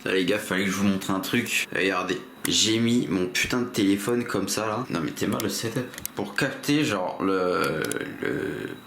Là les gars, fallait que je vous montre un truc. Regardez, j'ai mis mon putain de téléphone comme ça là. Non mais t'es mal le setup. Pour capter genre le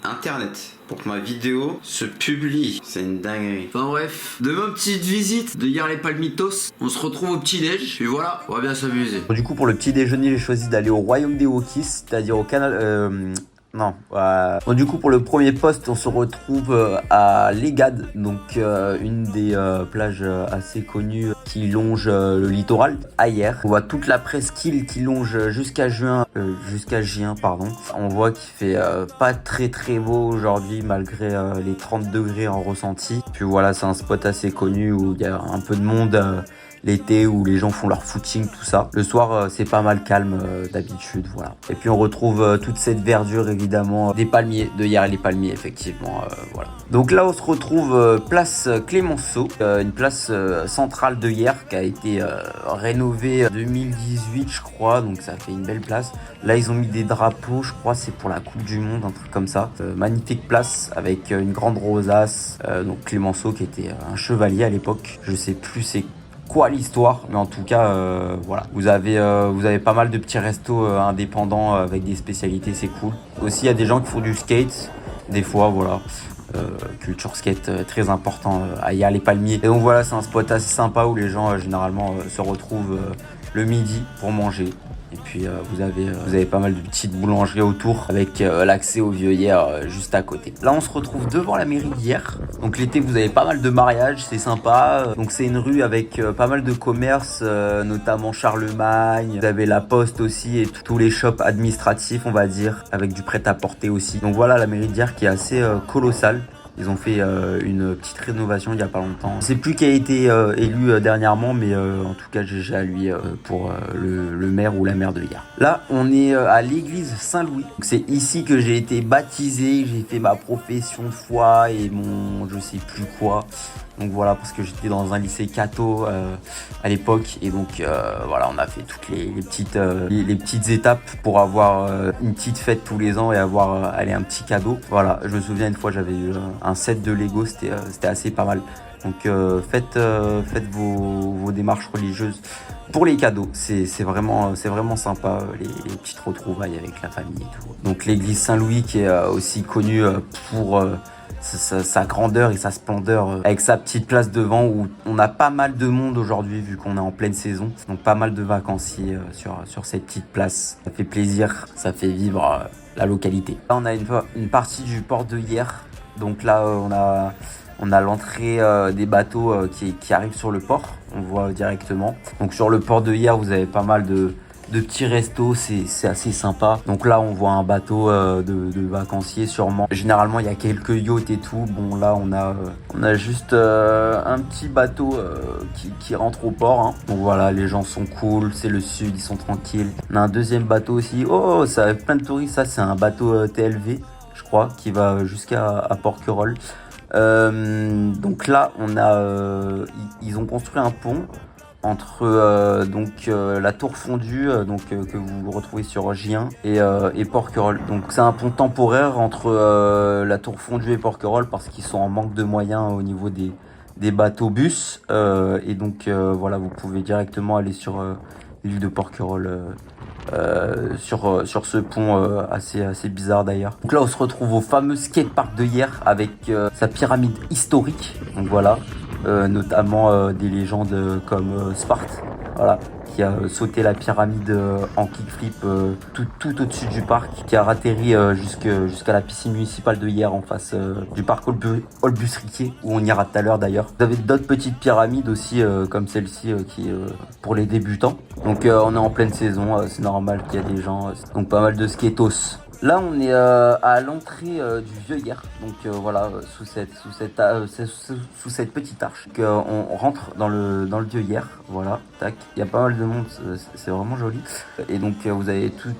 internet. Pour que ma vidéo se publie. C'est une dinguerie. Enfin bref, de ma petite visite de hier les Palmitos, on se retrouve au petit-déj. Puis voilà, on va bien s'amuser. Du coup pour le petit déjeuner j'ai choisi d'aller au royaume des Wokis, c'est-à-dire au canal... Non. Bon, du coup, pour le premier poste, on se retrouve à Legade, donc une des plages assez connues qui longe le littoral. Ailleurs, on voit toute la presqu'île qui longe jusqu'à juin, pardon. On voit qu'il fait pas très beau aujourd'hui malgré les 30 degrés en ressenti. Puis voilà, c'est un spot assez connu où il y a un peu de monde. L'été où les gens font leur footing, tout ça. Le soir, c'est pas mal calme d'habitude, voilà. Et puis on retrouve toute cette verdure évidemment des palmiers, de hier les palmiers effectivement, voilà. Donc là on se retrouve place Clémenceau, une place centrale de hier qui a été rénovée en 2018 je crois, donc ça fait une belle place. Là ils ont mis des drapeaux, je crois c'est pour la Coupe du Monde, un truc comme ça. Magnifique place avec une grande rosace, donc Clémenceau qui était un chevalier à l'époque, je sais plus c'est quoi l'histoire, mais en tout cas voilà, vous avez pas mal de petits restos indépendants avec des spécialités, c'est cool. Aussi il y a des gens qui font du skate des fois, voilà. Culture skate très important à Hier les Palmiers. Et donc voilà, c'est un spot assez sympa où les gens généralement se retrouvent le midi pour manger. Et puis vous avez pas mal de petites boulangeries autour avec l'accès aux vieux hier juste à côté. Là on se retrouve devant la mairie d'hier. Donc l'été vous avez pas mal de mariages, c'est sympa. Donc c'est une rue avec pas mal de commerces, notamment Charlemagne. Vous avez la poste aussi et tous les shops administratifs on va dire, avec du prêt-à-porter aussi. Donc voilà la mairie d'hier qui est assez colossale. Ils ont fait une petite rénovation il n'y a pas longtemps. Je sais plus qui a été élu dernièrement, mais en tout cas GG à lui pour le maire ou la maire de hier. Là, on est à l'église Saint-Louis. C'est ici que j'ai été baptisé, j'ai fait ma profession de foi et mon je sais plus quoi. Donc voilà, parce que j'étais dans un lycée catho à l'époque. Et donc voilà, on a fait toutes les petites étapes pour avoir une petite fête tous les ans et avoir un petit cadeau. Voilà, je me souviens une fois, j'avais eu un set de Lego, c'était assez pas mal. Donc faites vos démarches religieuses pour les cadeaux. C'est vraiment sympa, les petites retrouvailles avec la famille et tout. Donc l'église Saint-Louis qui est aussi connue pour... sa grandeur et sa splendeur avec sa petite place devant où on a pas mal de monde aujourd'hui vu qu'on est en pleine saison, donc pas mal de vacanciers sur cette petite place. Ça fait plaisir, ça fait vivre la localité. Là on a une partie du port de hier, donc là on a l'entrée des bateaux qui arrivent sur le port, on voit directement. Donc sur le port de hier vous avez pas mal de petits restos, c'est assez sympa. Donc là on voit un bateau de vacanciers sûrement. Généralement il y a quelques yachts et tout. Bon là on a juste un petit bateau qui rentre au port, hein. Donc voilà, les gens sont cool, c'est le sud, ils sont tranquilles. On a un deuxième bateau aussi. Oh, ça a plein de touristes, ça c'est un bateau TLV je crois qui va jusqu'à Porquerolles. Donc là on a ils ont construit un pont entre la tour fondue que vous retrouvez sur Gien et Porquerolles. Donc c'est un pont temporaire entre la tour fondue et Porquerolles parce qu'ils sont en manque de moyens au niveau des bateaux bus et donc voilà, vous pouvez directement aller sur l'île de Porquerolles sur ce pont assez bizarre d'ailleurs. Donc là on se retrouve au fameux skatepark de hier avec sa pyramide historique. Donc voilà, notamment des légendes comme Sparte, voilà, qui a sauté la pyramide en kickflip tout au-dessus du parc, qui a atterri jusqu'à la piscine municipale de hier en face du parc Olbus Riquier où on ira tout à l'heure d'ailleurs. Vous avez d'autres petites pyramides aussi comme celle-ci qui est pour les débutants. Donc on est en pleine saison, c'est normal qu'il y a des gens, donc pas mal de skatos. Là, on est à l'entrée du vieux hier, donc voilà, sous cette petite arche. Donc, on rentre dans le vieux hier, voilà, tac. Il y a pas mal de monde, c'est vraiment joli. Et donc vous avez tout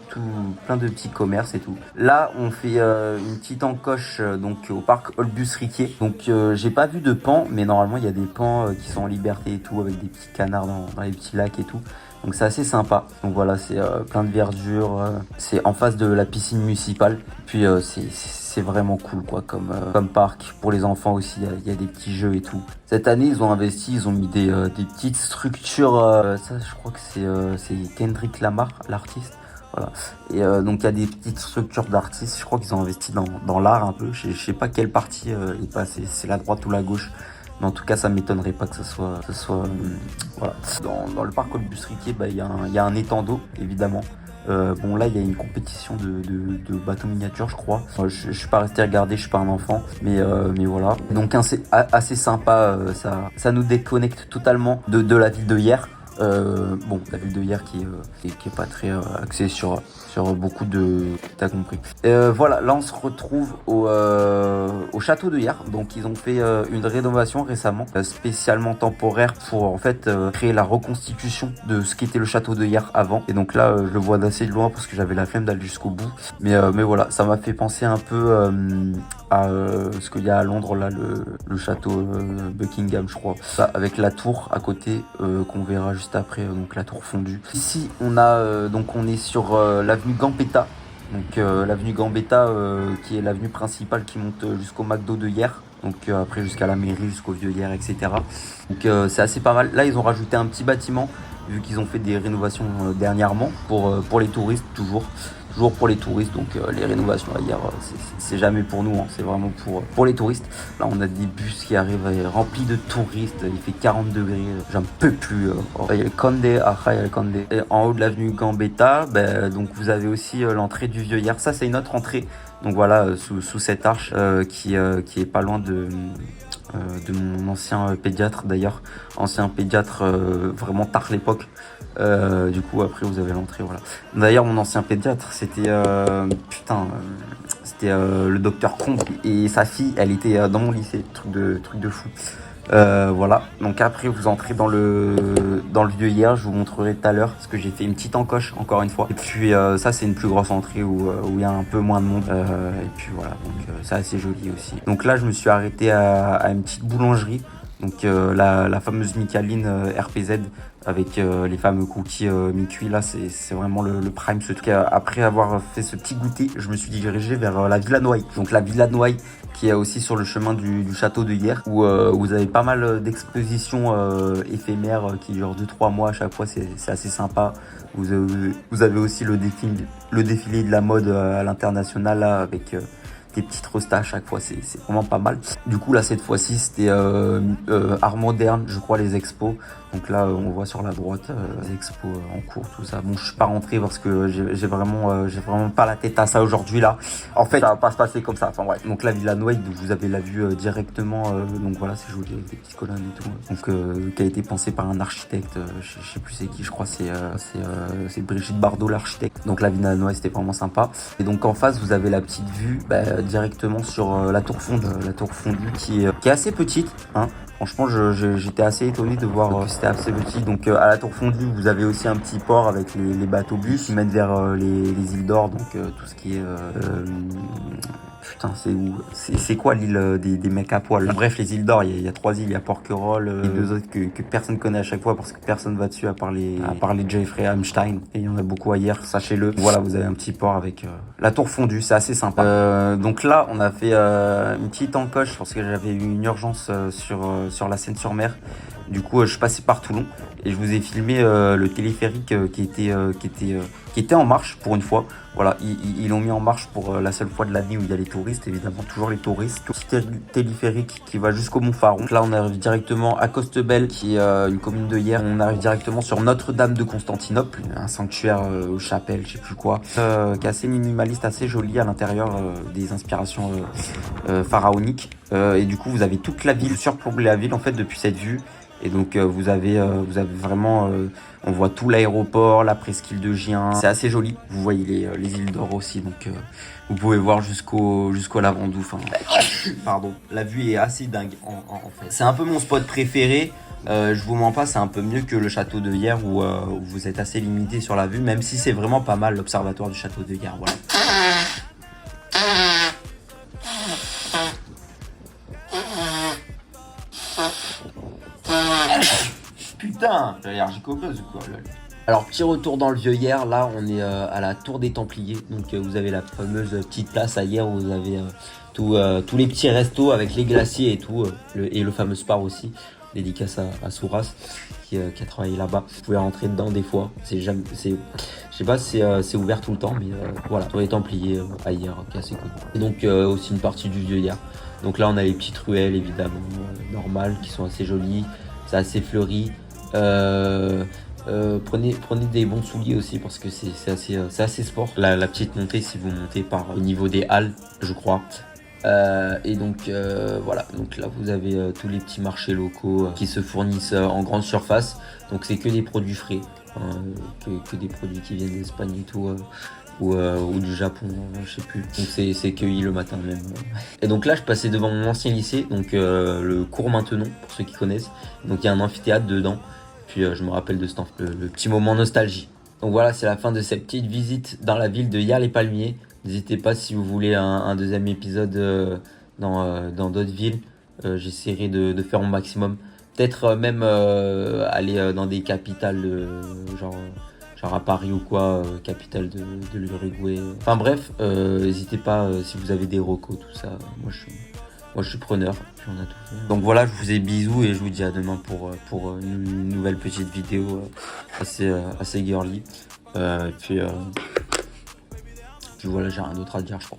plein de petits commerces et tout. Là, on fait une petite encoche donc au parc Olbus Riquier. Donc j'ai pas vu de pans, mais normalement il y a des pans qui sont en liberté et tout, avec des petits canards dans les petits lacs et tout. Donc c'est assez sympa. Donc voilà, c'est plein de verdure. C'est en face de la piscine municipale. Puis c'est vraiment cool quoi comme parc. Pour les enfants aussi, il y a des petits jeux et tout. Cette année, ils ont investi, ils ont mis des petites structures. Ça, je crois que c'est Kendrick Lamar, l'artiste. Voilà. Et donc il y a des petites structures d'artistes. Je crois qu'ils ont investi dans l'art un peu. Je sais pas quelle partie est passée, c'est la droite ou la gauche. Mais en tout cas, ça m'étonnerait pas que ce soit voilà. Dans le parc Olbus Riquet, bah, il y a un étang d'eau, évidemment. Bon là il y a une compétition de bateaux miniatures je crois. Je suis pas resté regarder, je suis pas un enfant, mais voilà. Donc c'est assez sympa, ça nous déconnecte totalement de la ville de hier. Bon, la ville de hier qui est pas très axée sur beaucoup de... T'as compris. Voilà, là on se retrouve au château de hier. Donc ils ont fait une rénovation récemment, spécialement temporaire pour en fait créer la reconstitution de ce qu'était le château de hier avant. Et donc là je le vois d'assez loin parce que j'avais la flemme d'aller jusqu'au bout. Mais voilà, ça m'a fait penser un peu à ce qu'il y a à Londres là, le château Buckingham je crois. Ça, avec la tour à côté qu'on verra juste après, donc la tour fondue. Ici on a donc on est sur l'avenue Gambetta. Donc l'avenue Gambetta qui est l'avenue principale qui monte jusqu'au McDo de hier. Donc après jusqu'à la mairie, jusqu'au vieux hier, etc. Donc c'est assez pas mal. Là ils ont rajouté un petit bâtiment vu qu'ils ont fait des rénovations dernièrement pour les touristes toujours pour les touristes. Donc les rénovations hier c'est jamais pour nous, hein, c'est vraiment pour les touristes. Là on a des bus qui arrivent remplis de touristes, il fait 40 degrés, j'en peux plus. Il y a le Condé, après il y a le Condé. Et en haut de l'avenue Gambetta, donc vous avez aussi l'entrée du vieux hier. Ça c'est une autre entrée, donc voilà, sous cette arche qui est pas loin de mon ancien pédiatre d'ailleurs, ancien pédiatre vraiment tard l'époque. Du coup après vous avez l'entrée, voilà. D'ailleurs mon ancien pédiatre c'était le docteur Combe et sa fille elle était dans mon lycée, truc de fou. Voilà, donc après vous entrez dans le vieux hier, je vous montrerai tout à l'heure parce que j'ai fait une petite encoche encore une fois. Et puis ça c'est une plus grosse entrée où il y a un peu moins de monde et puis voilà, donc c'est assez joli aussi. Donc là je me suis arrêté à une petite boulangerie, donc la fameuse Micaline RPZ avec les fameux cookies mi-cuits. Là c'est vraiment le prime. Ce truc, après avoir fait ce petit goûter, je me suis dirigé vers la Villa Noailles. Donc la Villa Noailles qui est aussi sur le chemin du château de hier, où vous avez pas mal d'expositions éphémères qui durent 2-3 mois à chaque fois. C'est assez sympa. Vous avez aussi le défilé de la mode à l'international là, avec des petites restas à chaque fois, c'est vraiment pas mal. Du coup là cette fois-ci c'était art moderne, je crois, les expos. Donc là on voit sur la droite les expos en cours, tout ça. Bon je suis pas rentré parce que j'ai vraiment pas la tête à ça aujourd'hui là. En fait ça va pas se passer comme ça. Enfin bref. Donc la Villa Noailles, vous avez la vue directement. Donc voilà, c'est joli avec des petites colonnes et tout. Donc qui a été pensé par un architecte. Je sais plus c'est qui. Je crois c'est Brigitte Bardot l'architecte. Donc la Villa Noailles c'était vraiment sympa. Et donc en face vous avez la petite vue directement sur la tour fondue. La tour fondue qui est assez petite, hein. Franchement, j'étais assez étonné de voir que c'était assez petit. Donc à la tour fondue, vous avez aussi un petit port avec les bateaux bus qui mènent vers les îles d'Or. Donc tout ce qui est... putain, c'est où? C'est quoi l'île des mecs à poil? Bref, les îles d'Or, il y a 3 îles. Il y a Porquerolles et 2 autres que personne connaît à chaque fois parce que personne va dessus à part les Jeffrey Hamstein. Et il y en a beaucoup ailleurs, sachez-le. Voilà, vous avez un petit port avec la tour fondue, c'est assez sympa. Donc là, on a fait une petite encoche parce que j'avais eu une urgence sur la Seine-sur-Mer. Du coup, je suis passé par Toulon et je vous ai filmé le téléphérique qui était en marche pour une fois. Voilà, ils l'ont mis en marche pour la seule fois de l'année où il y a les touristes, évidemment, toujours les touristes. Petit téléphérique qui va jusqu'au Mont Faron. Donc là, on arrive directement à Costebelle, qui est une commune de hier. On arrive directement sur Notre-Dame de Constantinople, un sanctuaire aux chapelles, je sais plus quoi, qui est assez minimaliste, assez joli à l'intérieur, des inspirations pharaoniques. Et du coup, vous avez toute la ville, surplomber la ville en fait depuis cette vue. Et donc vous avez vraiment, on voit tout l'aéroport, la presqu'île de Gien. C'est assez joli. Vous voyez les îles d'Or aussi, donc vous pouvez voir jusqu'au Lavandou. Enfin, pardon. La vue est assez dingue en fait. C'est un peu mon spot préféré. Je vous mens pas, c'est un peu mieux que le château de hier où vous êtes assez limité sur la vue, même si c'est vraiment pas mal l'observatoire du château de hier. Voilà. Putain, j'ai allergique au buzz ou quoi, lol. Alors, petit retour dans le vieux hier, là on est à la Tour des Templiers, donc vous avez la fameuse petite place à hier où vous avez tous les petits restos avec les glaciers et tout, et le fameux Spar aussi, dédicace à Souras qui a travaillé là-bas. Vous pouvez rentrer dedans des fois, je sais pas si c'est ouvert tout le temps, mais voilà, Tour des Templiers à hier, qui est assez cool. Et donc aussi une partie du vieux hier. Donc là on a les petites ruelles évidemment normales qui sont assez jolies, c'est assez fleuri. Prenez des bons souliers aussi parce que c'est assez sport. La petite montée si vous montez par au niveau des halles, je crois. Et donc voilà, donc là vous avez tous les petits marchés locaux qui se fournissent en grande surface. Donc c'est que des produits frais, hein, que des produits qui viennent d'Espagne et tout. Ou du Japon, je sais plus. Donc c'est cueilli le matin même. Et donc là je passais devant mon ancien lycée, donc le cours Maintenon pour ceux qui connaissent. Donc il y a un amphithéâtre dedans. Puis je me rappelle de ce temps, le petit moment nostalgie. Donc voilà, c'est la fin de cette petite visite dans la ville de Hyères-les-Palmiers. N'hésitez pas si vous voulez un deuxième épisode dans d'autres villes. J'essaierai de faire mon maximum. Peut-être même aller dans des capitales genre à Paris ou quoi, capitale de l'Uruguay. Enfin bref, n'hésitez pas si vous avez des recos, tout ça. Moi je suis preneur, puis on a tout fait. Donc voilà, je vous fais bisous et je vous dis à demain pour une nouvelle petite vidéo assez girly. Puis voilà, j'ai rien d'autre à dire je crois.